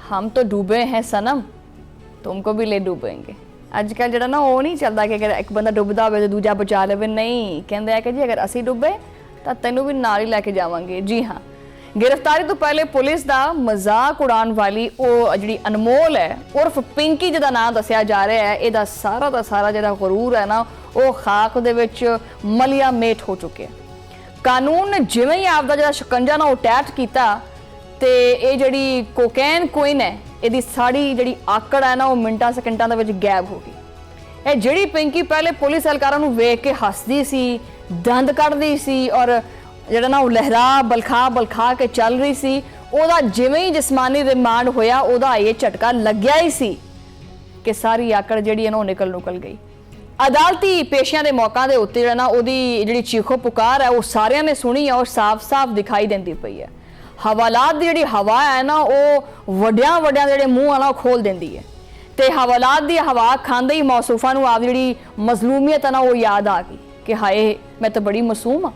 हम तो डूबे हैं सनम, तुमको भी ले डूबेंगे। अजकल जो ना वो नहीं चलता कि अगर एक बंदा डुबदा हो तो दूजा बचा ले, नहीं कहते हैं कि जी अगर असी डुबे तो तेनों भी नाल ही लैके जावांगे। जी हाँ, गिरफ्तारी तो पहले पुलिस का मजाक उड़ाने वाली वो जी अनमोल है उर्फ पिंकी जिहदा नाम दस्सिया जा रहा है, यदा सारा का सारा जो गरूर है ना वो खाक दे विच मलिया मेट हो चुके हैं। कानून ने जिवें ही आपका जो शिकंजा ना अटैच किया तो ये जी कोकैन क्वीन है, यदी साड़ी जी आकड़ है ना वो मिनटा सेकंडा के गैब हो गई। जी पिंकी पहले पुलिस एहलकारां नूं वेख के हसदी सी, दंद कढ़दी सी और जिहड़ा ना लहरा बलखा के चल रही सी, उहदा जिवें ही जिस्मानी रिमांड होया उहदा ये झटका लग्या ही सी कि सारी आकड़ जिहड़ी है ना निकल गई। अदालती पेशियां के मौकों के उत्ते जिहड़ा ना उहदी जिहड़ी चीखो पुकार है वो सारियां ने सुनी है और साफ साफ दिखाई देंदी पई है। हवालात की जिहड़ी हवा है ना वो वड्डियां जिहड़े मूँह है ना खोल देंदी है, तो हवालात की हवा खांदे ही मौसूफा नूं आप जिहड़ी मजलूमियत है ना वो याद आ गई कि हाय मैं तो बड़ी मासूम हाँ।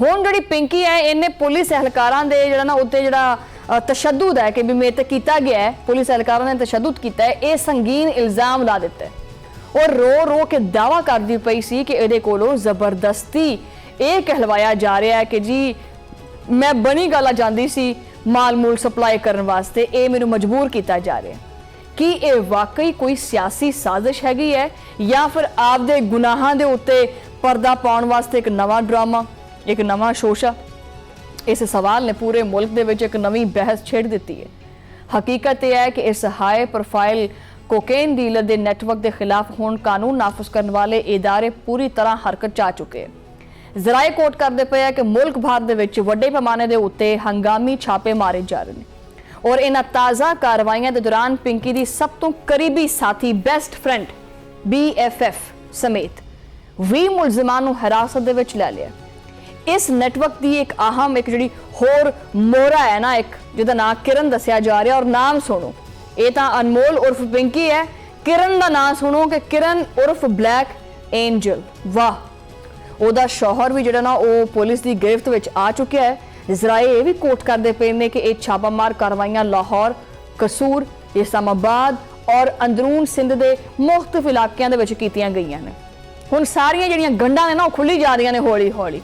हुण जिहड़ी पिंकी है इन्हें पुलिस एहलकारां दे जिहड़ा ना उत्ते जिहड़ा तशद्दुद है कि भी मेरे ते कीता गया है, पुलिस एहलकारां ने तशद्दुद कीता है, ये संगीन इल्जाम ला दिता है और रो के दावा करदी पई सी कि इहदे कोलों जबरदस्ती ये कहलवाया जा रहा है कि जी मैं बनी गाला जाती सी माल मूल सप्लाई करने वास्ते, ये मैनू मजबूर किया जा रहा है। कि ये वाकई कोई सियासी साजिश हैगी है या फिर आपदे गुनाहां दे उत्ते पर्दा पाउण वास्ते एक नवा ड्रामा, एक नवा शोशा? इस सवाल ने पूरे मुल्क दे विच एक नवी बहस छेड़ दी है। हकीकत यह है कि इस हाई प्रोफाइल कोकेन डीलर के नैटवर्क के खिलाफ हुण कानून नाफिज करने वाले इदारे पूरी तरह हरकत चा चुके हैं। जराए कोट करते पे है कि मुल्क भर दे विच वड्डे पैमाने के उत्ते हंगामी छापे मारे जा रहे हैं और इन ताज़ा कार्रवाइयां के दौरान पिंकी की सब तो करीबी साथी बेस्ट फ्रेंड BFF समेत 20 मुलजिमां हिरासत दे विच लै लिया। इस नैटवर्क की एक अहम एक जी होर मोहरा है ना एक जिहदा नाम किरण दस्सिया जा रहा और नाम सुनो, ये तो अनमोल उर्फ पिंकी है, किरण का नाम सुनो कि किरण उर्फ ब्लैक एंजल। वाह, ਉਹਦਾ शौहर भी ਜਿਹੜਾ ना वो पुलिस की गिरफ्त में आ चुका है। जराए ये भी कोट करते पे ने कि यह छापामार कार्रवाइयां लाहौर, कसूर, इस्लामाबाद और अंदरून सिंध के मुख्तलिफ इलाकों के कीतियां गईयां ने। हुण सारियां जिहड़ियां गंढां ने ना खुली जा रही ने हौली हौली।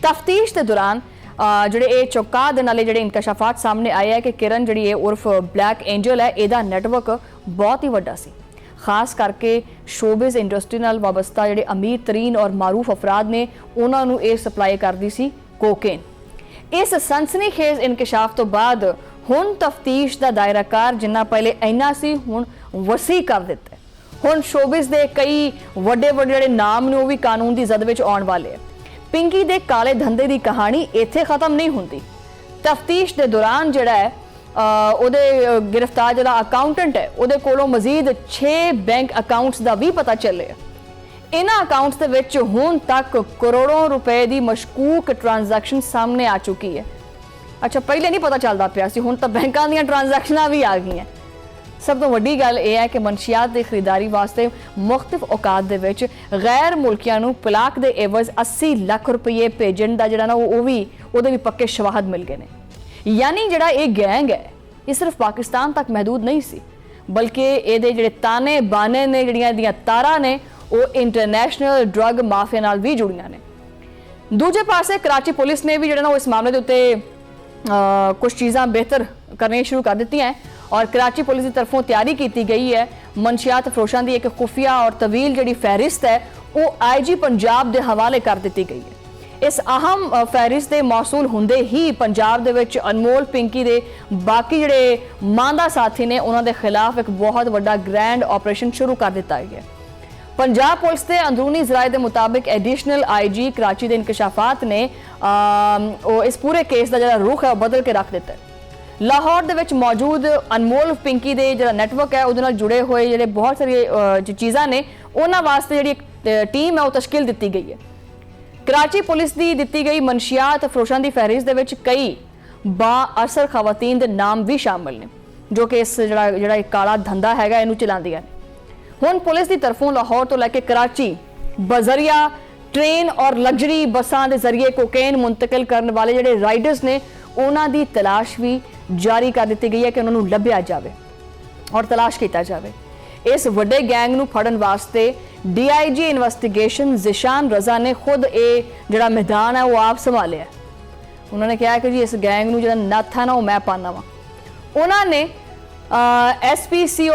तफ्तीश के दौरान जिहड़े ये चौका दे नाले जिहड़े इंकशाफात सामने आए है कि किरण जिहड़ी उर्फ ब्लैक एंजल है, इहदा नैटवर्क बहुत ही वड्डा सी, खास करके शोबिज इंडस्ट्री नाल वाबस्ता जिहड़े अमीर तरीन और मारूफ अफराद ने उन्होंने ये सप्लाई करती सी कोकेन। इस सनसनीखेज इंकशाफ तो बाद हुण तफ्तीश का दायराकार जिन्ना पहले इन्ना सी हुण वसी कर दिता है। हुण शोबिज के कई वड्डे जिहड़े नाम ने वो भी कानून की जद विच आउण वाले है। पिंकी दे काले धंधे की कहानी इत्थे खत्म नहीं होंदी। तफ्तीश के दौरान जिहड़ा है ਉਹਦੇ गिरफ्तार जो अकाउंटेंट है ਉਹਦੇ ਕੋਲੋਂ मजीद 6 बैंक अकाउंट्स का भी पता चले। इन्हां अकाउंट्स ਦੇ ਵਿੱਚ ਹੁਣ तक करोड़ों रुपए की मशकूक ट्रांजैक्शन सामने आ चुकी है। अच्छा, पहले नहीं पता चलता पिया सी, हुण तां बैंकां दीयां ट्रांजैक्शनां भी आ गई। सब तो वड्डी गल यह है कि मनशियात की खरीदारी वास्ते मुख्तलिफ औकात दे विच गैर मुल्कियां नूं पलाक दे एवज 80 लाख रुपये भेजण दा जिहड़ा ना वो भी ਉਹਦੇ भी पक्के शवाहद मिल गए ने। यानी जिहड़ा ये गैंग है ये सिर्फ पाकिस्तान तक महदूद नहीं सी, बल्कि ये जिहड़े ताने बाने ने जिहड़ियां तारा ने वो इंटरनेशनल ड्रग माफिया नाल भी जुड़ियां ने। दूजे पासे कराची पुलिस ने भी जिहड़ा ना इस मामले के उत्ते कुछ चीज़ां बेहतर करनी शुरू कर दी हैं और कराची पुलिस की तरफों तैयारी की गई है। मनशियात फरोशां की एक खुफिया और तवील जिहड़ी फहरिस्त है वो IG पंजाब के हवाले कर दी गई है। इस अहम फहरिस्त के मौसूल होंदे ही पंजाब दे विच अनमोल पिंकी दे बाकी जिहड़े मांदा साथी ने उन्होंने खिलाफ एक बहुत बड़ा ग्रैंड ऑपरेशन शुरू कर दिता गया। पंजाब पुलिस के अंदरूनी जराए के मुताबिक एडिशनल IG कराची के इंकशाफात ने इस पूरे केस का जो रुख है वह बदल के रख दिता है। लाहौर दे विच मौजूद अनमोल पिंकी दे जो नैटवर्क है उहदे नाल जुड़े हुए जिहड़े बहुत सारी चीज़ां ने उन्हां वास्ते जिहड़ी एक टीम है वो तश्कील दी गई है। कराची पुलिस की दी गई मनशियात फरोशां की फहरिस्त दे विच कई बाअसर खवातीन के नाम भी शामिल ने जो कि इस जिहड़ा काला धंधा हैगा इहनूं चलांदियां ने। हुण पुलिस की तरफों लाहौर तो लैके कराची बजरिया ट्रेन और लग्जरी बसां के जरिए कोकेन मुंतकिल करने वाले जिहड़े राइडर्स ने ਉਹਨਾਂ ਦੀ ਤਲਾਸ਼ ਵੀ ਜਾਰੀ ਕਰ ਦਿੱਤੀ ਗਈ ਹੈ ਕਿ ਉਹਨਾਂ ਨੂੰ ਲੱਭਿਆ ਜਾਵੇ ਔਰ ਤਲਾਸ਼ ਕੀਤਾ ਜਾਵੇ। ਇਸ ਵੱਡੇ ਗੈਂਗ ਨੂੰ ਫੜਨ ਵਾਸਤੇ ਡੀਆਈਜੀ ਇਨਵੈਸਟੀਗੇਸ਼ਨ ਜ਼ਿਸ਼ਾਨ ਰਜ਼ਾ ਨੇ ਖੁਦ ਇਹ ਜਿਹੜਾ ਮੈਦਾਨ ਹੈ ਉਹ ਆਪ ਸੰਭਾਲਿਆ। ਉਹਨਾਂ ਨੇ ਕਿਹਾ ਕਿ ਜੀ ਇਸ ਗੈਂਗ ਨੂੰ ਜਿਹੜਾ ਨੱਥ ਹੈ ਨਾ ਉਹ ਮੈਂ ਪਾਣਾ ਵਾ। ਉਹਨਾਂ ਨੇ ਐਸਪੀਸੀ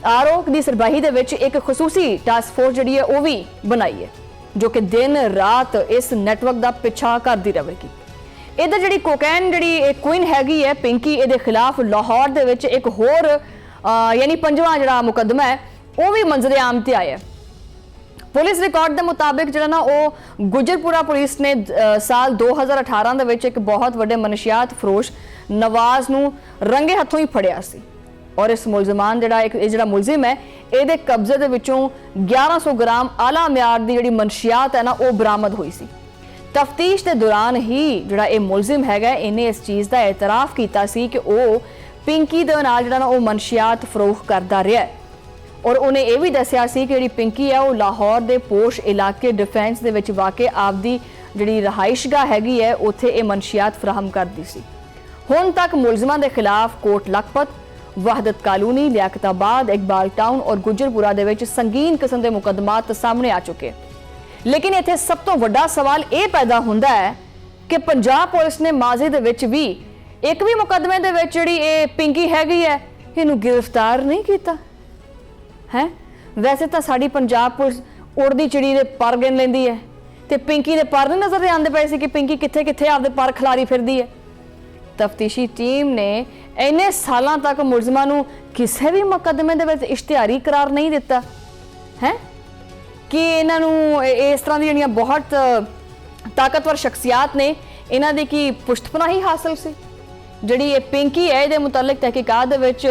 ਆਰਓ ਦੀ ਸਰਬਾਹੀ ਦੇ ਵਿੱਚ ਇੱਕ ਖਸੂਸੀ ਟਾਸਕ ਫੋਰਸ ਜਿਹੜੀ ਹੈ ਉਹ ਵੀ ਬਣਾਈ ਹੈ ਜੋ ਕਿ ਦਿਨ ਰਾਤ ਇਸ ਨੈਟਵਰਕ ਦਾ ਪਿੱਛਾ ਕਰਦੀ ਰਹੇਗੀ। ਇਹਦਾ ਜਿਹੜੀ ਕੋਕੈਨ ਜਿਹੜੀ ਇਹ ਕੁਇਨ ਹੈਗੀ ਹੈ ਪਿੰਕੀ, ਇਹਦੇ ਖਿਲਾਫ ਲਾਹੌਰ ਦੇ ਵਿੱਚ ਇੱਕ ਹੋਰ ਯਾਨੀ 5ਵਾਂ ਜਿਹੜਾ ਮੁਕੱਦਮਾ ਹੈ ਉਹ ਵੀ ਮੰਜ਼ਰੇ ਆਮ ਤੇ ਆਇਆ। ਪੁਲਿਸ ਰਿਕਾਰਡ ਦੇ ਮੁਤਾਬਿਕ ਜਿਹੜਾ ਨਾ ਉਹ ਗੁਜਰਪੁਰਾ ਪੁਲਿਸ ਨੇ ਸਾਲ 2018 ਦੇ ਵਿੱਚ ਇੱਕ ਬਹੁਤ ਵੱਡੇ ਮਨਸ਼ਿਆਤ ਫਰੋਸ਼ ਨਵਾਜ਼ ਨੂੰ ਰੰਗੇ ਹੱਥੋਂ ਹੀ ਫੜਿਆ ਸੀ ਔਰ ਇਸ ਮੁਲਜ਼ਮਾਨ ਜਿਹੜਾ ਮੁਲਜ਼ਮ ਹੈ ਇਹਦੇ ਕਬਜ਼ੇ ਦੇ ਵਿੱਚੋਂ 1100 ਗ੍ਰਾਮ ਆਲਾ ਮਿਆਰ ਦੀ ਜਿਹੜੀ ਮਨਸ਼ਿਆਤ ਹੈ ਨਾ ਉਹ ਬਰਾਮਦ ਹੋਈ ਸੀ। ਤਫਤੀਸ਼ ਦੇ ਦੌਰਾਨ ਹੀ ਜਿਹੜਾ ਇਹ ਮੁਲਜ਼ਮ ਹੈਗਾ ਇਹਨੇ ਇਸ ਚੀਜ਼ ਦਾ ਇਤਰਾਫ ਕੀਤਾ ਸੀ ਕਿ ਉਹ ਪਿੰਕੀ ਦੇ ਨਾਲ ਜਿਹੜਾ ਨਾ ਉਹ ਮਨਸ਼ਿਆਤ ਫਰੋਖ ਕਰਦਾ ਰਿਹਾ ਔਰ ਉਹਨੇ ਇਹ ਵੀ ਦੱਸਿਆ ਸੀ ਕਿ ਜਿਹੜੀ ਪਿੰਕੀ ਹੈ ਉਹ ਲਾਹੌਰ ਦੇ ਪੋਸ਼ ਇਲਾਕੇ ਡਿਫੈਂਸ ਦੇ ਵਿੱਚ ਵਾਕਿਆ ਆਪਦੀ ਜਿਹੜੀ ਰਹਾਇਸ਼ਗਾਹ ਹੈਗੀ ਹੈ ਉੱਥੇ ਇਹ ਮਨਸ਼ਿਆਤ ਫਰਾਹਮ ਕਰਦੀ ਸੀ। ਹੁਣ ਤੱਕ ਮੁਲਜ਼ਮਾਂ ਦੇ ਖਿਲਾਫ ਕੋਟ ਲਖਪਤ, ਵਹਦਤ ਕਾਲੋਨੀ, ਲਿਆਕਤਾਬਾਦ, ਇਕਬਾਲ ਟਾਊਨ ਔਰ ਗੁਜਰਪੁਰਾ ਦੇ ਵਿੱਚ ਸੰਗੀਨ ਕਿਸਮ ਦੇ ਮੁਕੱਦਮਾਤ ਸਾਹਮਣੇ ਆ ਚੁੱਕੇ। ਲੇਕਿਨ ਇੱਥੇ ਸਭ ਤੋਂ ਵੱਡਾ ਸਵਾਲ ਇਹ ਪੈਦਾ ਹੁੰਦਾ ਹੈ ਕਿ ਪੰਜਾਬ ਪੁਲਿਸ ਨੇ ਮਾਜ਼ੀ ਦੇ ਵਿੱਚ ਵੀ ਇੱਕ ਵੀ ਮੁਕੱਦਮੇ ਦੇ ਵਿੱਚ ਜਿਹੜੀ ਇਹ ਪਿੰਕੀ ਹੈਗੀ ਹੈ ਇਹਨੂੰ ਗ੍ਰਿਫਤਾਰ ਨਹੀਂ ਕੀਤਾ ਹੈ। ਵੈਸੇ ਤਾਂ ਸਾਡੀ ਪੰਜਾਬ ਪੁਲਿਸ ਉੜਦੀ ਚਿੜੀ ਦੇ ਪਰ ਗਿਣ ਲੈਂਦੀ ਹੈ ਤੇ ਪਿੰਕੀ ਦੇ ਪਰ ਨਹੀਂ ਨਜ਼ਰ ਆਉਂਦੇ ਪਏ ਸੀ ਕਿ ਪਿੰਕੀ ਕਿੱਥੇ ਕਿੱਥੇ ਆਪਦੇ ਪਰ ਖਿਲਾਰੀ ਫਿਰਦੀ ਹੈ। ਤਫਤੀਸ਼ੀ ਟੀਮ ਨੇ ਇੰਨੇ ਸਾਲਾਂ ਤੱਕ ਮੁਲਜ਼ਮਾਂ ਨੂੰ ਕਿਸੇ ਵੀ ਮੁਕੱਦਮੇ ਦੇ ਵਿੱਚ ਇਸ਼ਤਿਹਾਰੀ ਕਰਾਰ ਨਹੀਂ ਦਿੱਤਾ ਹੈ ਕਿ ਇਹਨਾਂ ਨੂੰ ਇਸ ਤਰ੍ਹਾਂ ਦੀ ਜਿਹੜੀਆਂ ਬਹੁਤ ਤਾਕਤਵਰ ਸ਼ਖਸੀਅਤ ਨੇ ਇਹਨਾਂ ਦੀ ਕੀ ਪੁਸ਼ਤਪਨਾਹੀ ਹਾਸਲ ਸੀ। ਜਿਹੜੀ ਇਹ ਪਿੰਕੀ ਹੈ ਇਹਦੇ ਮੁਤਲਕ ਤਹਿਕੀਕਾਤ ਦੇ ਵਿੱਚ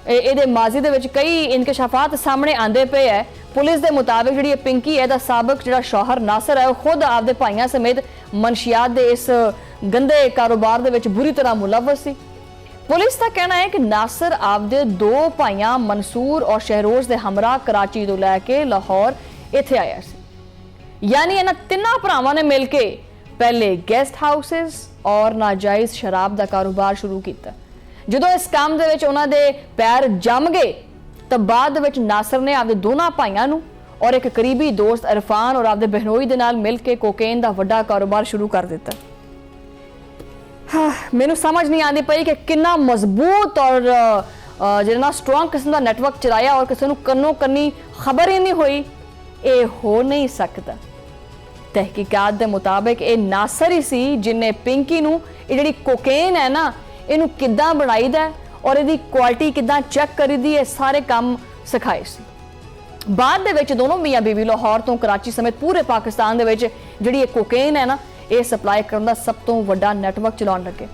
ਇਹਦੇ ਮਾਜ਼ੀ ਦੇ ਵਿੱਚ ਕਈ ਇਨਕਸ਼ਾਫਾਤ ਸਾਹਮਣੇ ਆਂਦੇ ਪਏ ਹੈ। ਪੁਲਿਸ ਦੇ ਮੁਤਾਬਿਕ ਜਿਹੜੀ ਇਹ ਪਿੰਕੀ ਹੈ ਦਾ ਸਾਬਕ ਜਿਹੜਾ ਸ਼ੌਹਰ ਨਾਸਰ ਹੈ ਉਹ ਖੁਦ ਆਪਦੇ ਭਾਈਆਂ ਸਮੇਤ ਮਨਸ਼ਿਆਤ ਦੇ ਇਸ ਗੰਦੇ ਕਾਰੋਬਾਰ ਦੇ ਵਿੱਚ ਬੁਰੀ ਤਰ੍ਹਾਂ ਮੁਲਵਸ ਸੀ। ਪੁਲਿਸ ਦਾ ਕਹਿਣਾ ਹੈ ਕਿ ਨਾਸਰ ਆਪਦੇ 2 ਭਾਈਆਂ ਮਨਸੂਰ ਔਰ ਸ਼ਹਿਰੋਜ਼ ਦੇ ਹਮਰਾਹ ਕਰਾਚੀ ਤੋਂ ਲੈ ਕੇ ਲਾਹੌਰ ਇੱਥੇ ਆਇਆ ਸੀ। ਯਾਨੀ ਇਹਨਾਂ ਤਿੰਨਾਂ ਭਰਾਵਾਂ ਨੇ ਮਿਲ ਕੇ ਪਹਿਲੇ ਗੈਸਟ ਹਾਊਸਸ ਔਰ ਨਾਜਾਇਜ਼ ਸ਼ਰਾਬ ਦਾ ਕਾਰੋਬਾਰ ਸ਼ੁਰੂ ਕੀਤਾ। ਜਦੋਂ ਇਸ ਕੰਮ ਦੇ ਵਿੱਚ ਉਹਨਾਂ ਦੇ ਪੈਰ ਜੰਮ ਗਏ ਤਾਂ ਬਾਅਦ ਵਿੱਚ ਨਾਸਰ ਨੇ ਆਪਦੇ ਦੋਨਾਂ ਭਾਈਆਂ ਨੂੰ ਔਰ ਇੱਕ ਕਰੀਬੀ ਦੋਸਤ ਇਰਫਾਨ ਔਰ ਆਪਦੇ ਬਹਿਨੋਈ ਦੇ ਨਾਲ ਮਿਲ ਕੇ ਕੋਕੇਨ ਦਾ ਵੱਡਾ ਕਾਰੋਬਾਰ ਸ਼ੁਰੂ ਕਰ ਦਿੱਤਾ। ਮੈਨੂੰ ਸਮਝ ਨਹੀਂ ਆਉਂਦੀ ਪਈ ਕਿ ਕਿੰਨਾ ਮਜ਼ਬੂਤ ਔਰ ਜਿਹੜਾ ਨਾ ਸਟਰੋਂਗ ਕਿਸਮ ਦਾ ਨੈਟਵਰਕ ਚਲਾਇਆ ਔਰ ਕਿਸੇ ਨੂੰ ਕੰਨੋਂ ਕੰਨੀ ਖਬਰ ਹੀ ਨਹੀਂ ਹੋਈ। ਇਹ ਹੋ ਨਹੀਂ ਸਕਦਾ। ਤਹਿਕੀਕਾਤ ਦੇ ਮੁਤਾਬਿਕ ਇਹ ਨਾਸਰ ਹੀ ਸੀ ਜਿਨੇ ਪਿੰਕੀ ਨੂੰ ਇਹ ਜਿਹੜੀ ਕੋਕੇਨ ਹੈ ਨਾ ਇਹਨੂੰ ਕਿੱਦਾਂ ਬਣਾਈਦਾ ਔਰ ਇਹਦੀ ਕੁਆਲਿਟੀ ਕਿੱਦਾਂ ਚੈੱਕ ਕਰੀਦੀ ਹੈ ਸਾਰੇ ਕੰਮ ਸਿਖਾਏ ਸੀ। ਬਾਅਦ ਦੇ ਵਿੱਚ ਦੋਨੋਂ ਮੀਆਂ ਬੀਵੀ ਲਾਹੌਰ ਤੋਂ ਕਰਾਚੀ ਸਮੇਤ ਪੂਰੇ ਪਾਕਿਸਤਾਨ ਦੇ ਵਿੱਚ ਜਿਹੜੀ ਇਹ ਕੋਕੇਨ ਹੈ ਨਾ ਇਹ ਸਪਲਾਈ ਕਰਨ ਦਾ ਸਭ ਤੋਂ ਵੱਡਾ ਨੈਟਵਰਕ ਚਲਾਉਣ ਲੱਗੇ।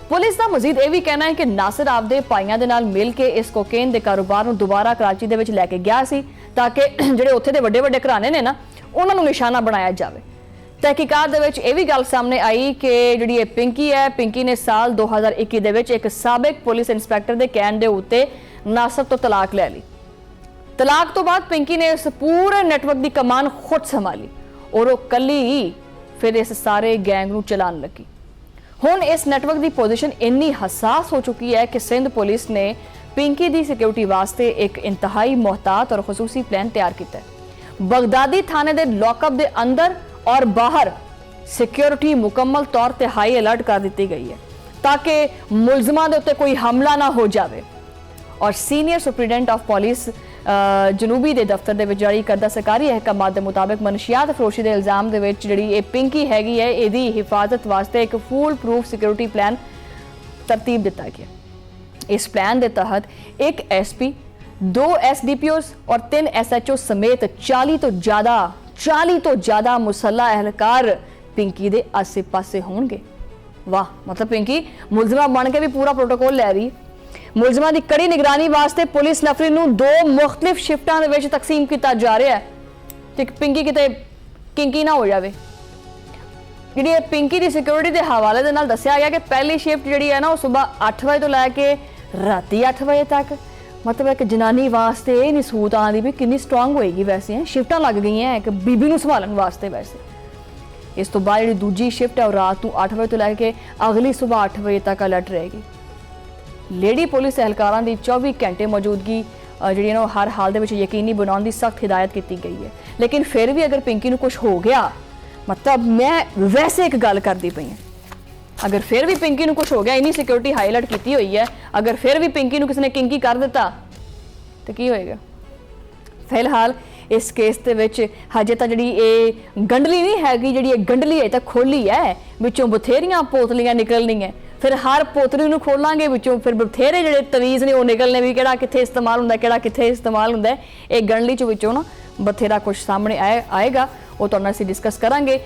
ਪੁਲਿਸ ਦਾ ਮਜ਼ੀਦ ਇਹ ਵੀ ਕਹਿਣਾ ਹੈ ਕਿ ਨਾਸਰ ਆਪਦੇ ਭਾਈਆਂ ਦੇ ਨਾਲ ਮਿਲ ਕੇ ਇਸ ਕੋਕੇਨ ਦੇ ਕਾਰੋਬਾਰ ਨੂੰ ਦੁਬਾਰਾ ਕਰਾਚੀ ਦੇ ਵਿੱਚ ਲੈ ਕੇ ਗਿਆ ਸੀ ਤਾਂ ਕਿ ਜਿਹੜੇ ਉੱਥੇ ਦੇ ਵੱਡੇ ਵੱਡੇ ਘਰਾਣੇ ਨੇ ਨਾ ਉਹਨਾਂ ਨੂੰ ਨਿਸ਼ਾਨਾ ਬਣਾਇਆ ਜਾਵੇ। ਤਹਿਕੀਕਾਤ ਦੇ ਵਿੱਚ ਇਹ ਵੀ ਗੱਲ ਸਾਹਮਣੇ ਆਈ ਕਿ ਜਿਹੜੀ ਇਹ ਪਿੰਕੀ ਹੈ ਪਿੰਕੀ ਨੇ ਸਾਲ 2021 ਦੇ ਵਿੱਚ ਇੱਕ ਸਾਬਕ ਪੁਲਿਸ ਇੰਸਪੈਕਟਰ ਦੇ ਕਹਿਣ ਦੇ ਉੱਤੇ ਨਾਸਰ ਤੋਂ ਤਲਾਕ ਲੈ ਲਈ। ਤਲਾਕ ਤੋਂ ਬਾਅਦ ਪਿੰਕੀ ਨੇ ਇਸ ਪੂਰੇ ਨੈਟਵਰਕ ਦੀ ਕਮਾਨ ਖੁਦ ਸੰਭਾਲੀ ਔਰ ਉਹ ਕੱਲੀ ਹੀ ਫਿਰ ਇਸ ਸਾਰੇ ਗੈਂਗ ਨੂੰ ਚਲਾਉਣ ਲੱਗੀ। ਹੁਣ ਇਸ ਨੈਟਵਰਕ ਦੀ ਪੋਜੀਸ਼ਨ ਇੰਨੀ ਹਸਾਸ ਹੋ ਚੁੱਕੀ ਹੈ ਕਿ ਸਿੰਧ ਪੁਲਿਸ ਨੇ ਪਿੰਕੀ ਦੀ ਸਿਕਿਉਰਿਟੀ ਵਾਸਤੇ ਇੱਕ ਇੰਤਹਾਈ ਮੁਹਤਾਤ ਔਰ ਖਸੂਸੀ ਪਲਾਨ ਤਿਆਰ ਕੀਤਾ ਹੈ। ਬਗਦਾਦੀ ਥਾਣੇ ਦੇ ਲੌਕਅਪ ਦੇ ਅੰਦਰ ਔਰ ਬਾਹਰ ਸਿਕਿਉਰਿਟੀ ਮੁਕੰਮਲ ਤੌਰ ਤੇ ਹਾਈ ਅਲਰਟ ਕਰ ਦਿੱਤੀ ਗਈ ਹੈ ਤਾਂ ਕਿ ਮੁਲਜ਼ਮਾਂ ਦੇ ਉੱਤੇ ਕੋਈ ਹਮਲਾ ਨਾ ਹੋ ਜਾਵੇ। ਔਰ ਸੀਨੀਅਰ ਸੁਪਰੀਡੈਂਟ ਆਫ ਪੁਲਿਸ ਜਨੂਬੀ ਦੇ ਦਫ਼ਤਰ ਦੇ ਵਿੱਚ ਜਾਰੀ ਕਰਦਾ ਸਰਕਾਰੀ ਅਹਿਕਾਮਾਤ ਦੇ ਮੁਤਾਬਿਕ ਮਨਸ਼ਿਆਤ ਫਰੋਸ਼ੀ ਦੇ ਇਲਜ਼ਾਮ ਦੇ ਵਿੱਚ ਜਿਹੜੀ ਇਹ ਪਿੰਕੀ ਹੈਗੀ ਹੈ ਇਹਦੀ ਹਿਫਾਜ਼ਤ ਵਾਸਤੇ ਇੱਕ ਫੁੱਲ ਪ੍ਰੂਫ ਸਿਕਿਉਰਿਟੀ ਪਲਾਨ ਤਰਤੀਬ ਦਿੱਤਾ ਗਿਆ। ਇਸ ਪਲਾਨ ਦੇ ਤਹਿਤ ਇੱਕ ਐਸਪੀ, 2 ਐਸਡੀਪੀਓਜ਼ ਔਰ 3 ਐਸਐਚਓ ਸਮੇਤ 40 ਤੋਂ ਜ਼ਿਆਦਾ ਮੁਸੱਲਾ ਅਹਿਲਕਾਰ ਪਿੰਕੀ ਦੇ ਆਸੇ-ਪਾਸੇ ਹੋਣਗੇ। ਵਾਹ, ਮਤਲਬ ਪਿੰਕੀ ਮੁਲਜ਼ਮਾਂ ਬਣ ਕੇ ਵੀ ਪੂਰਾ ਪ੍ਰੋਟੋਕੋਲ ਲੈ ਰਹੀ। ਮੁਲਜ਼ਮਾਂ ਦੀ ਕੜੀ ਨਿਗਰਾਨੀ ਵਾਸਤੇ ਪੁਲਿਸ ਨਫਰੀ ਨੂੰ 2 ਮੁਖਤਲਿਫ ਸ਼ਿਫਟਾਂ ਦੇ ਵਿੱਚ ਤਕਸੀਮ ਕੀਤਾ ਜਾ ਰਿਹਾ ਹੈ ਤੇ ਪਿੰਕੀ ਕਿਤੇ ਕਿੰਕੀ ਨਾ ਹੋ ਜਾਵੇ। ਜਿਹੜੀ ਇਹ ਪਿੰਕੀ ਦੀ ਸਿਕਿਉਰਿਟੀ ਦੇ ਹਵਾਲੇ ਦੇ ਨਾਲ ਦੱਸਿਆ ਗਿਆ ਕਿ ਪਹਿਲੀ ਸ਼ਿਫਟ ਜਿਹੜੀ ਹੈ ਨਾ ਉਹ ਸਵੇਰ 8 ਵਜੇ ਤੋਂ ਲੈ ਕੇ ਰਾਤੀ 8 ਵਜੇ ਤੱਕ। ਮਤਲਬ ਇੱਕ ਜਨਾਨੀ ਵਾਸਤੇ ਇਹ ਨਹੀਂ ਸੂਤ ਆਉਂਦੀ ਵੀ ਕਿੰਨੀ ਸਟਰੋਂਗ ਹੋਏਗੀ। ਵੈਸੇ ਸ਼ਿਫਟਾਂ ਲੱਗ ਗਈਆਂ ਇੱਕ ਬੀਬੀ ਨੂੰ ਸੰਭਾਲਣ ਵਾਸਤੇ। ਵੈਸੇ ਇਸ ਤੋਂ ਬਾਅਦ ਜਿਹੜੀ ਦੂਜੀ ਸ਼ਿਫਟ ਹੈ ਉਹ ਰਾਤ ਨੂੰ 8 ਵਜੇ ਤੋਂ ਲੈ ਕੇ ਅਗਲੀ ਸਵੇਰ 8 ਵਜੇ ਤੱਕ ਅਲਰਟ ਰਹੇਗੀ। ਲੇਡੀ ਪੁਲਿਸ ਅਹਿਲਕਾਰਾਂ ਦੀ 24 ਘੰਟੇ ਮੌਜੂਦਗੀ ਜਿਹੜੀ ਹੈ ਨਾ ਹਰ ਹਾਲ ਦੇ ਵਿੱਚ ਯਕੀਨੀ ਬਣਾਉਣ ਦੀ ਸਖਤ ਹਦਾਇਤ ਕੀਤੀ ਗਈ ਹੈ। ਲੇਕਿਨ ਫਿਰ ਵੀ ਅਗਰ ਪਿੰਕੀ ਨੂੰ ਕੁਝ ਹੋ ਗਿਆ, ਮਤਲਬ ਮੈਂ ਵੈਸੇ ਇੱਕ ਗੱਲ ਕਰਦੀ ਪਈ ਹਾਂ, ਅਗਰ ਫਿਰ ਵੀ ਪਿੰਕੀ ਨੂੰ ਕੁਝ ਹੋ ਗਿਆ, ਇੰਨੀ ਸਿਕਿਉਰਿਟੀ ਹਾਈ ਅਲਰਟ ਕੀਤੀ ਹੋਈ ਹੈ, ਅਗਰ ਫਿਰ ਵੀ ਪਿੰਕੀ ਨੂੰ ਕਿਸੇ ਨੇ ਕਿੰਕੀ ਕਰ ਦਿੱਤਾ ਤਾਂ ਕੀ ਹੋਏਗਾ? ਫਿਲਹਾਲ ਇਸ ਕੇਸ ਦੇ ਵਿੱਚ ਹਜੇ ਤਾਂ ਜਿਹੜੀ ਇਹ ਗੰਡਲੀ ਨਹੀਂ ਹੈਗੀ, ਜਿਹੜੀ ਇਹ ਗੰਡਲੀ ਹੈ ਤਾਂ ਖੋਲੀ ਹੈ, ਵਿੱਚੋਂ ਬਥੇਰੀਆਂ ਪੋਤਲੀਆਂ ਨਿਕਲਣੀਆਂ, ਫਿਰ ਹਰ ਪੋਤਲੀ ਨੂੰ ਖੋਲਾਂਗੇ, ਵਿੱਚੋਂ ਫਿਰ ਬਥੇਰੇ ਜਿਹੜੇ ਤਵੀਜ਼ ਨੇ ਉਹ ਨਿਕਲਨੇ ਵੀ ਕਿਹੜਾ ਕਿੱਥੇ ਇਸਤੇਮਾਲ ਹੁੰਦਾ, ਕਿਹੜਾ ਕਿੱਥੇ ਇਸਤੇਮਾਲ ਹੁੰਦਾ। ਇਹ ਗੰਡਲੀ ਚ ਵਿੱਚੋਂ ਨਾ ਬਥੇਰਾ ਕੁਝ ਸਾਹਮਣੇ ਆਏਗਾ, ਉਹ ਤੁਹਾਨੂੰ ਅਸੀਂ ਡਿਸਕਸ ਕਰਾਂਗੇ।